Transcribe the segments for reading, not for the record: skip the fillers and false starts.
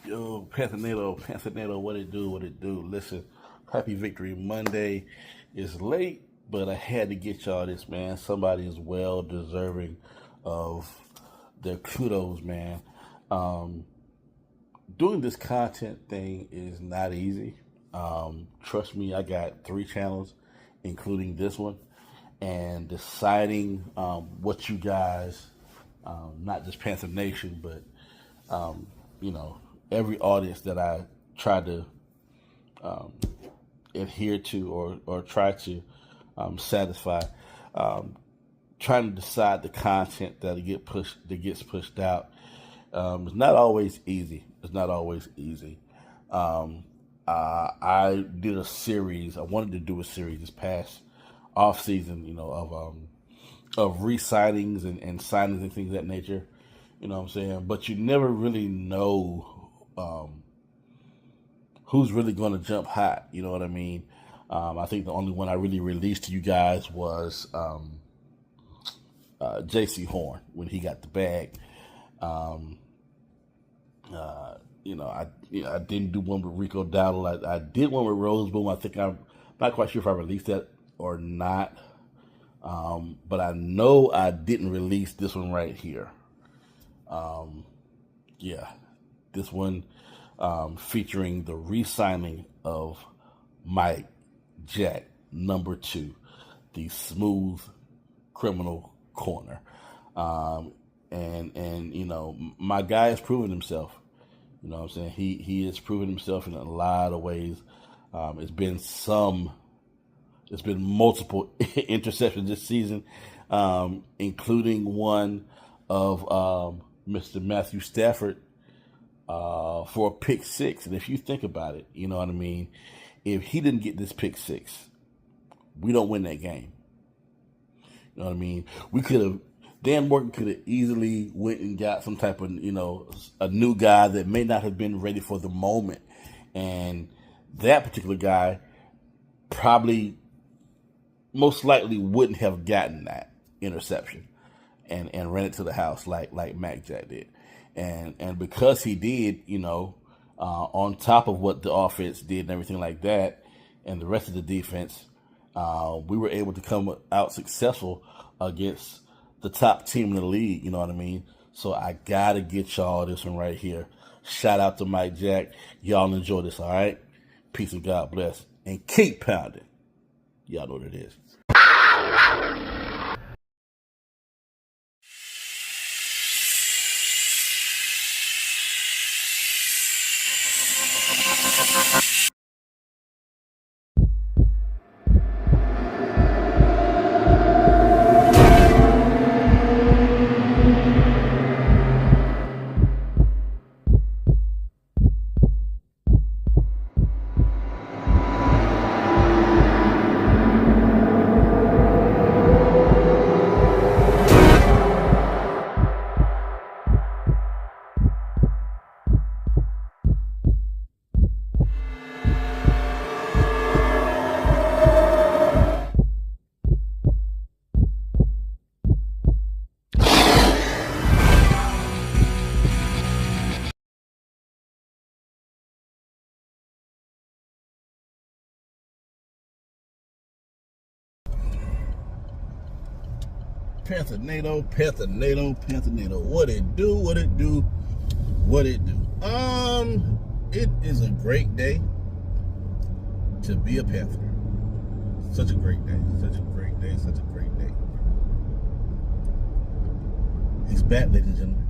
Yo, Panthernato, what it do, what it do? Listen, happy Victory Monday. It's late, but I had to get y'all this, man. Somebody is well deserving of their kudos, man. Um, Doing this content thing is not easy. Trust me, I got 3 channels, including this one, and deciding what you guys, not just Panther Nation, but you know, every audience that I try to um, adhere to or try to satisfy, um, trying to decide the content that gets pushed out. It's not always easy. It's not always easy. Um, I did a series. I wanted to do a series this past off season, of re-signings and signings and things of that nature. You know what I'm saying? But you never really know who's really going to jump hot. You know what I mean? I think the only one I really released to you guys was Jaycee Horn when he got the bag. Um, I didn't do one with Rico Dowdle. I did one with Rose Boom. I'm not quite sure if I released that or not. But I know I didn't release this one right here. Yeah, this one featuring the re-signing of Mike Jack, #2, the smooth criminal corner. And my guy has proven himself. You know what I'm saying? He has proven himself in a lot of ways. It's been multiple interceptions this season, including one of Mr. Matthew Stafford for a pick six. And if you think about it, you know what I mean? If he didn't get this pick six, we don't win that game. You know what I mean? Dan Morgan could have easily went and got some type of, a new guy that may not have been ready for the moment. And that particular guy probably most likely wouldn't have gotten that interception and ran it to the house like Mac Jack did. And because he did, on top of what the offense did and everything like that, and the rest of the defense, we were able to come out successful against the top team in the league, you know what I mean? So I gotta get y'all this one right here. Shout out to Mike Jack. Y'all enjoy this, all right? Peace and God bless. And keep pounding. Y'all know what it is. Panthernato. What it do, what it do, what it do. It is a great day to be a Panther. Such a great day. He's back, ladies and gentlemen.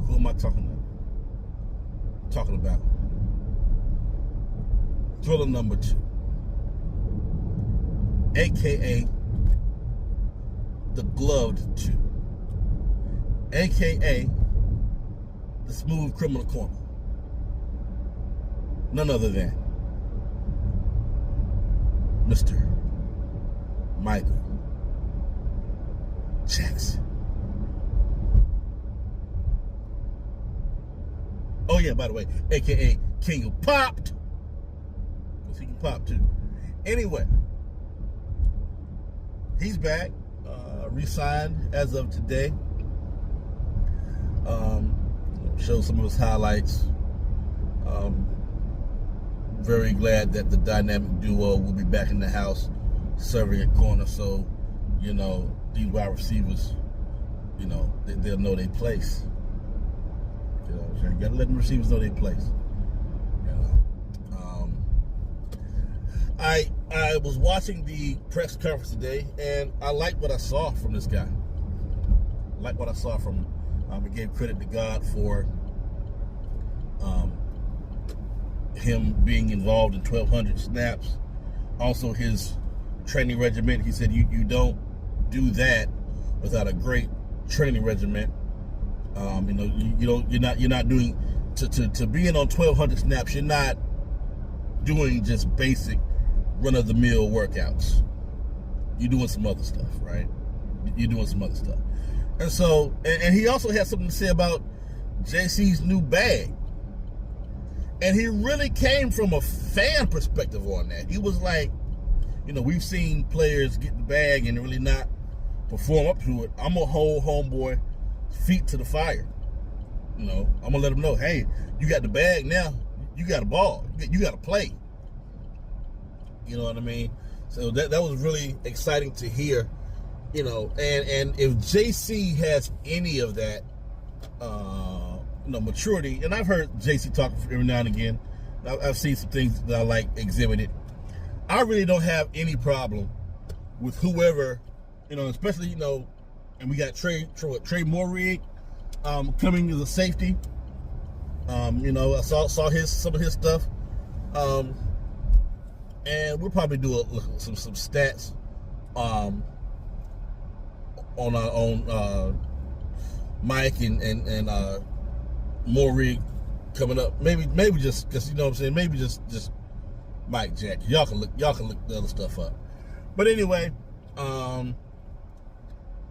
Who am I talking about? Talking about Thriller #2, aka the Gloved 2, aka the Smooth Criminal Corner. None other than Mr. Micheal Jackson. Oh yeah, by the way, aka King of Popped, because he can pop too. Anyway, he's back. Re-signed as of today. show some of his highlights. Very glad that the dynamic duo will be back in the house serving at corner. So, you know, these wide receivers, you know, they'll know their place. You know what I'm saying? You gotta let the receivers know their place. You know. I was watching the press conference today, and I like what I saw from this guy. I like what I saw from him. I gave credit to God for him being involved in 1,200 snaps. Also, his training regimen. He said, "You don't do that without a great training regimen. You know, you're not doing to being on 1,200 snaps. You're not doing just basic run-of-the-mill workouts. You're doing some other stuff, right? You're doing some other stuff." And so, and he also had something to say about JC's new bag. And he really came from a fan perspective on that. He was like, you know, we've seen players get the bag and really not perform up to it. I'm going to hold homeboy feet to the fire. You know, I'm going to let him know, hey, you got the bag now. You got a ball. You got to play. You know what I mean? So that was really exciting to hear, you know. And if JC has any of that, you know, maturity, and I've heard JC talk every now and again. I've seen some things that I like exhibited. I really don't have any problem with whoever, you know, especially, you know, and we got Trey Morrig coming as a safety. You know, I saw some of his stuff. And we'll probably do some stats on our own Mike and Morrig coming up. Maybe just because, you know what I'm saying, maybe just Mike Jack. Y'all can look the other stuff up. But anyway, other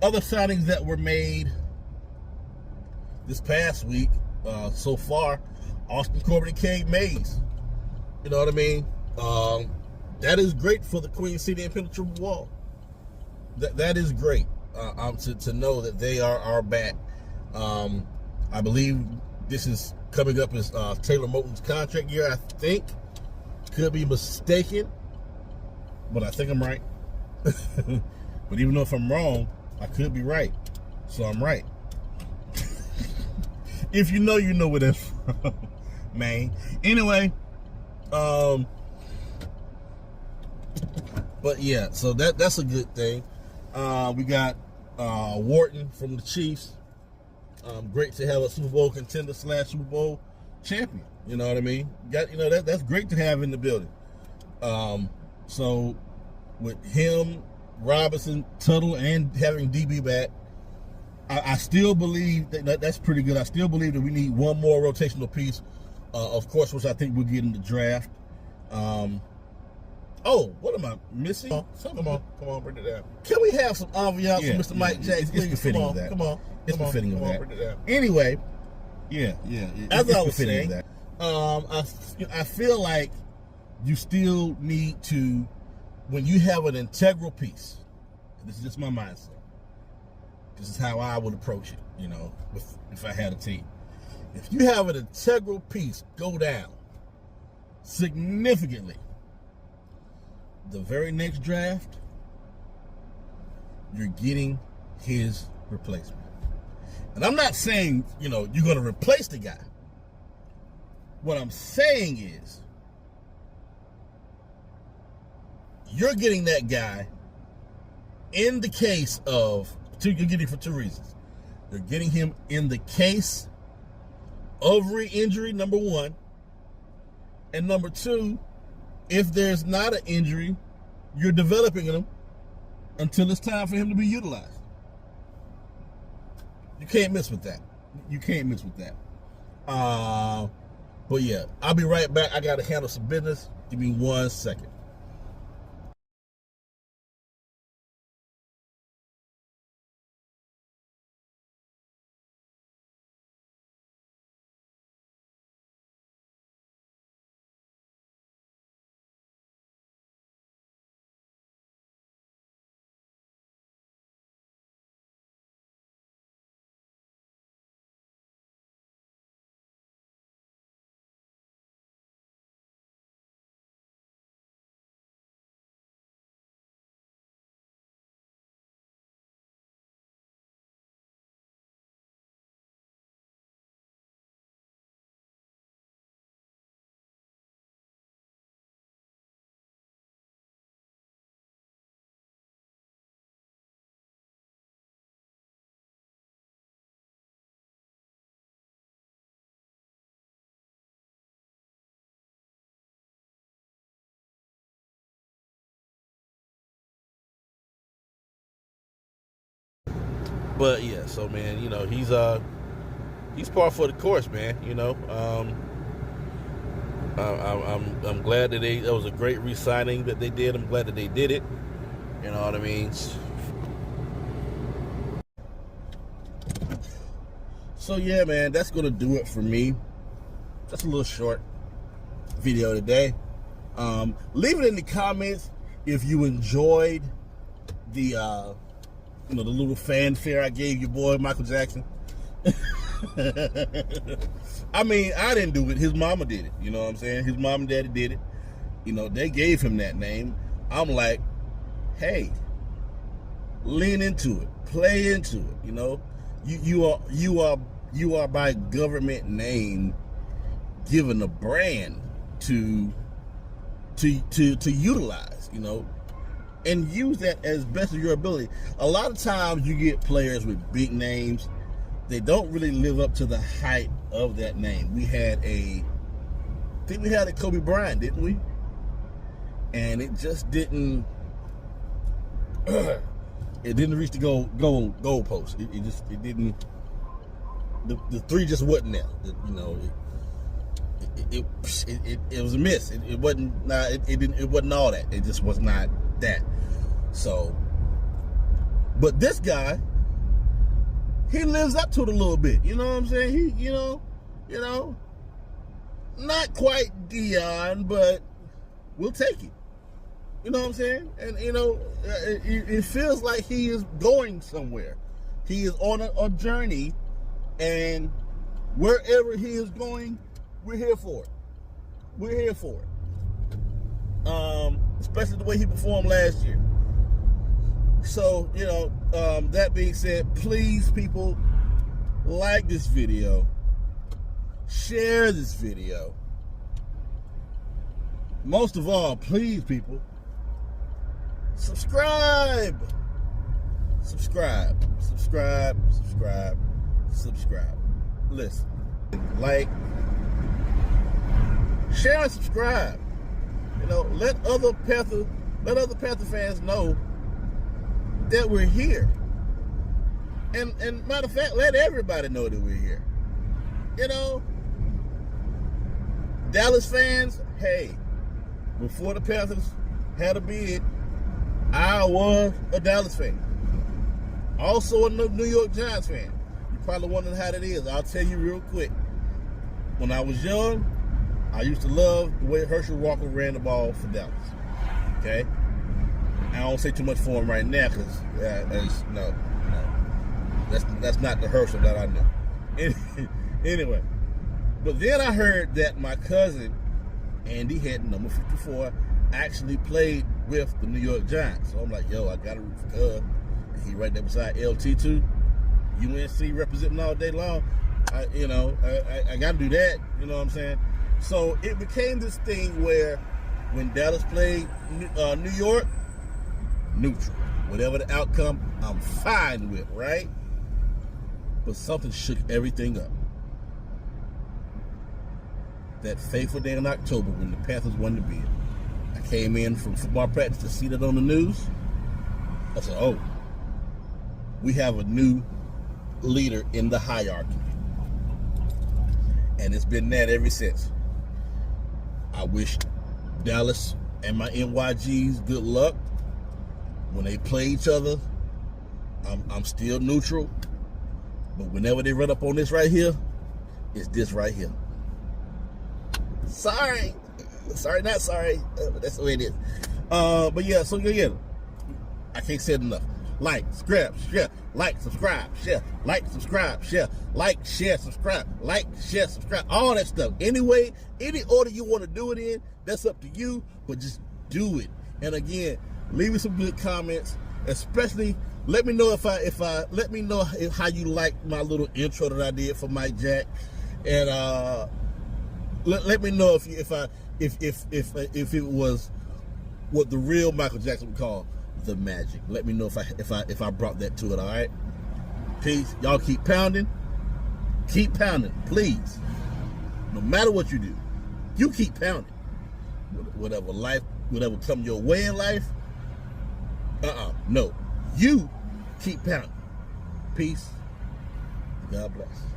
signings that were made this past week so far, Austin Corbett and Cade Mays. You know what I mean? That is great for the Queen City Impenetrable Wall. That is great to know that they are back. I believe this is coming up as Taylor Moton's contract year, I think. Could be mistaken, but I think I'm right. But even though if I'm wrong, I could be right. So I'm right. If you know where that's from, man. Anyway, but yeah, so that's a good thing. We got Wharton from the Chiefs. Great to have a Super Bowl contender / Super Bowl champion. You know what I mean? That's great to have in the building. So with him, Robinson, Tuttle, and having DB back, I still believe that's pretty good. I still believe that we need one more rotational piece, of course, which I think we'll get in the draft. Oh, what am I missing? Come on, bring it down. Can we have some ambiance from Mr. Mike Jackson? It's befitting of that. Come on. It's befitting of that. Bring it down. Anyway, yeah. As I was saying, I feel like you still need to, when you have an integral piece, this is just my mindset. This is how I would approach it, you know, if I had a team. If you have an integral piece go down significantly, the very next draft, you're getting his replacement. And I'm not saying, you know, you're going to replace the guy. What I'm saying is, you're getting that guy in the case of, you're getting for two reasons. You're getting him in the case of re-injury, number one. And number two, if there's not an injury, you're developing him until it's time for him to be utilized. You can't miss with that. But yeah, I'll be right back. I got to handle some business. Give me 1 second. But yeah, so man, you know, he's par for the course, man. You know, I'm glad that that was a great re-signing that they did. I'm glad that they did it. You know what I mean? So yeah, man, that's gonna do it for me. Just a little short video today. Leave it in the comments if you enjoyed the the little fanfare I gave your boy Michael Jackson. I mean, I didn't do it. His mama did it. You know what I'm saying? His mom and daddy did it. You know, they gave him that name. I'm like, hey, lean into it, play into it. You know, you are by government name given a brand to utilize. You know, and use that as best of your ability. A lot of times you get players with big names. They don't really live up to the height of that name. I think we had a Kobe Bryant, didn't we? And it just didn't. It didn't reach the goal post. It didn't. The three just wasn't there. You know, it was a miss. It wasn't. It wasn't all that. It just was not that. So, but this guy, he lives up to it a little bit. You know what I'm saying? He, you know, not quite Dion, but we'll take it. You know what I'm saying? And you know, it feels like he is going somewhere. He is on a journey, and wherever he is going, we're here for it. We're here for it. Especially the way he performed last year. So, you know, that being said, please, people, like this video, share this video. Most of all, please, people, subscribe. Subscribe. Listen, like, share and subscribe. You know, let other Panther fans know that we're here. And matter of fact, let everybody know that we're here. You know, Dallas fans, hey, before the Panthers had a bid, I was a Dallas fan. Also a New York Giants fan. You probably wondering how that is. I'll tell you real quick. When I was young, I used to love the way Herschel Walker ran the ball for Dallas. Okay? I don't say too much for him right now because no. That's not the Herschel that I know. Anyway, but then I heard that my cousin, Andy Head, number 54, actually played with the New York Giants. So I'm like, yo, I got to root for Cub. He right there beside LT2. UNC representing all day long. I got to do that. You know what I'm saying? So it became this thing where when Dallas played New York, neutral. Whatever the outcome, I'm fine with, right? But something shook everything up. That fateful day in October when the Panthers won the bid. I came in from football practice to see that on the news. I said, oh, we have a new leader in the hierarchy. And it's been that ever since. I wish Dallas and my NYGs good luck. When they play each other, I'm still neutral. But whenever they run up on this right here, it's this right here. Sorry, not sorry. But that's the way it is. But yeah, so yeah, I can't say it enough. Like, subscribe, share, like, subscribe, share, like, subscribe, share, like, share, subscribe, like, share, subscribe, all that stuff. Anyway, any order you want to do it in, that's up to you, but just do it. And again, leave me some good comments, especially let me know how you like my little intro that I did for Mike Jack, and let me know if it was what the real Michael Jackson would call the magic. Let me know if I brought that to it. All right, peace. Y'all keep pounding, please. No matter what you do, you keep pounding. Whatever come your way in life. No, you keep pounding. Peace. God bless.